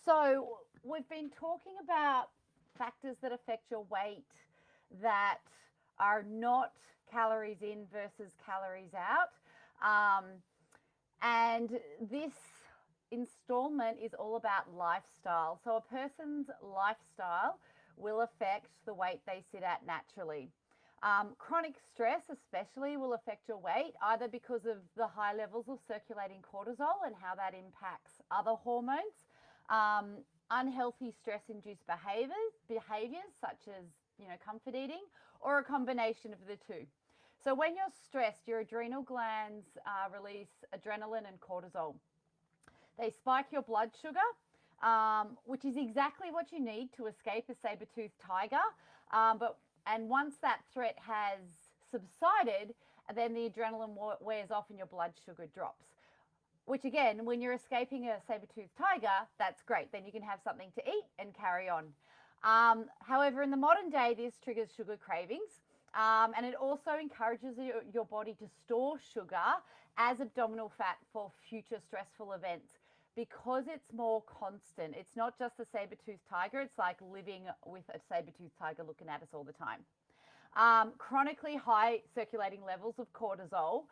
So we've been talking about factors that affect your weight that are not calories in versus calories out. Um, and this installment is all about lifestyle. So a person's lifestyle will affect the weight they sit at naturally. Chronic stress, especially, will affect your weight either because of the high levels of circulating cortisol and how that impacts other hormones, um, unhealthy stress-induced behaviors such as comfort eating, or a combination of the two. So when you're stressed, your adrenal glands release adrenaline and cortisol. They spike your blood sugar, which is exactly what you need to escape a saber-toothed tiger. And once that threat has subsided, then the adrenaline wears off and your blood sugar drops. Which again, when you're escaping a saber-toothed tiger, that's great. Then you can have something to eat and carry on. However, in the modern day, this triggers sugar cravings. And it also encourages your body to store sugar as abdominal fat for future stressful events because it's more constant. It's not just a saber-toothed tiger. It's like living with a saber-toothed tiger looking at us all the time. Chronically high circulating levels of cortisol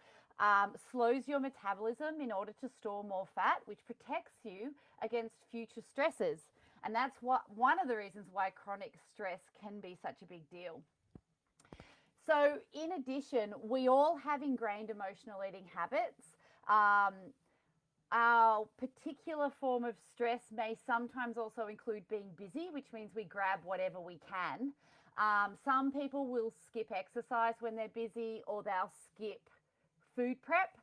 slows your metabolism in order to store more fat, which protects you against future stresses. And that's one of the reasons why chronic stress can be such a big deal. So in addition, we all have ingrained emotional eating habits. Our particular form of stress may sometimes also include being busy, which means we grab whatever we can. Some people will skip exercise when they're busy, or they'll skip food prep.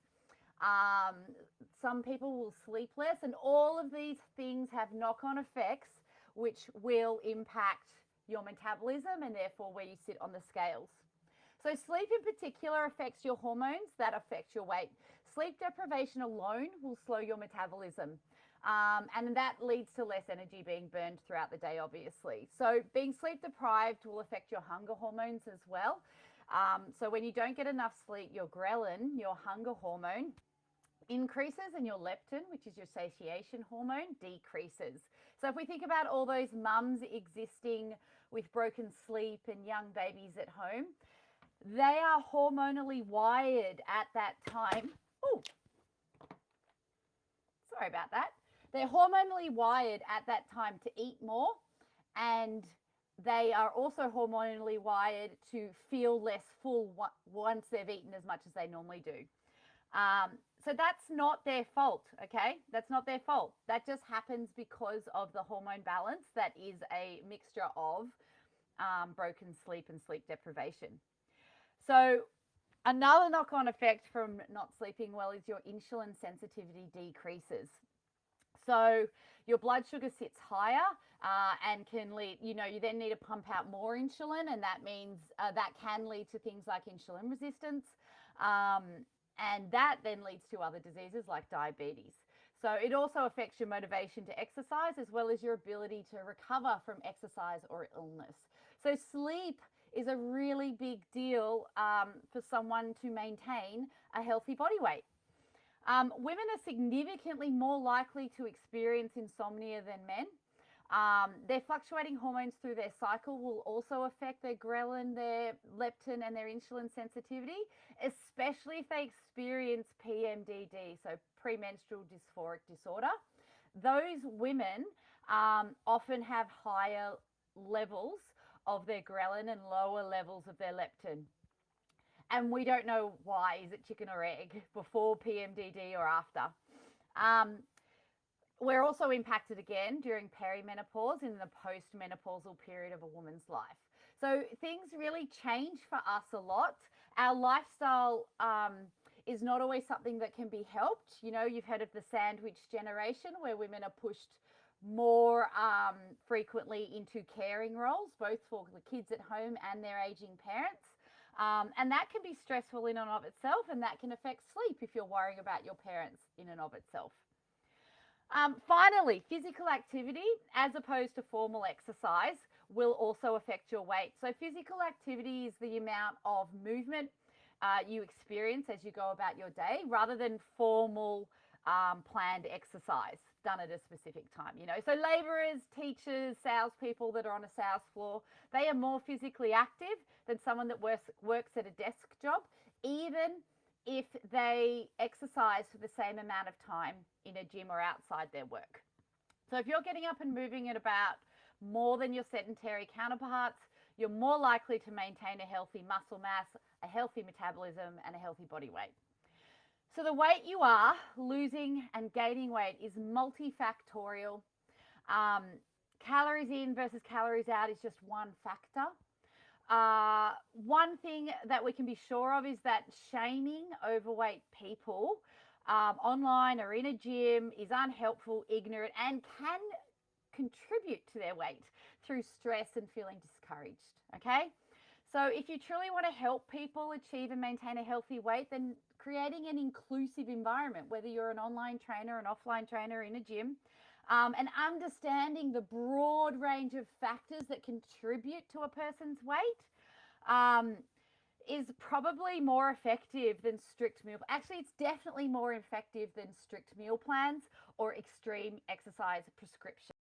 Some people will sleep less, and all of these things have knock-on effects which will impact your metabolism and therefore where you sit on the scales. So sleep in particular affects your hormones that affect your weight. Sleep deprivation alone will slow your metabolism. And that leads to less energy being burned throughout the day, obviously. So being sleep deprived will affect your hunger hormones as well. So when you don't get enough sleep, your ghrelin, your hunger hormone, increases, and your leptin, which is your satiation hormone, decreases. So if we think about all those mums existing with broken sleep and young babies at home, they are hormonally wired at that time. Oh, sorry about that. They're hormonally wired at that time to eat more, and they are also hormonally wired to feel less full once they've eaten as much as they normally do. So that's not their fault, okay? That's not their fault. That just happens because of the hormone balance that is a mixture of broken sleep and sleep deprivation. So another knock-on effect from not sleeping well is your insulin sensitivity decreases. So your blood sugar sits higher and can lead, you then need to pump out more insulin, and that means that can lead to things like insulin resistance. And that then leads to other diseases like diabetes. So it also affects your motivation to exercise as well as your ability to recover from exercise or illness. So sleep is a really big deal for someone to maintain a healthy body weight. Women are significantly more likely to experience insomnia than men. Their fluctuating hormones through their cycle will also affect their ghrelin, their leptin, and their insulin sensitivity, especially if they experience PMDD, so premenstrual dysphoric disorder. Those women often have higher levels of their ghrelin and lower levels of their leptin. And we don't know why. Is it chicken or egg, before PMDD or after? We're also impacted again during perimenopause in the postmenopausal period of a woman's life. So things really change for us a lot. Our lifestyle is not always something that can be helped. You've heard of the sandwich generation, where women are pushed more frequently into caring roles, both for the kids at home and their aging parents. And that can be stressful in and of itself, and that can affect sleep if you're worrying about your parents in and of itself. Finally, physical activity as opposed to formal exercise will also affect your weight. So physical activity is the amount of movement you experience as you go about your day rather than formal planned exercise. done at a specific time, you know. So laborers, teachers, salespeople that are on a sales floor, they are more physically active than someone that works at a desk job, even if they exercise for the same amount of time in a gym or outside their work. So if you're getting up and moving at about more than your sedentary counterparts, you're more likely to maintain a healthy muscle mass, a healthy metabolism, and a healthy body weight. So the weight you are losing and gaining weight is multifactorial. Calories in versus calories out is just one factor. One thing that we can be sure of is that shaming overweight people online or in a gym is unhelpful, ignorant, and can contribute to their weight through stress and feeling discouraged. Okay? So if you truly want to help people achieve and maintain a healthy weight, then creating an inclusive environment, whether you're an online trainer, an offline trainer in a gym, and understanding the broad range of factors that contribute to a person's weight is probably more effective than strict meal. Actually, it's definitely more effective than strict meal plans or extreme exercise prescriptions.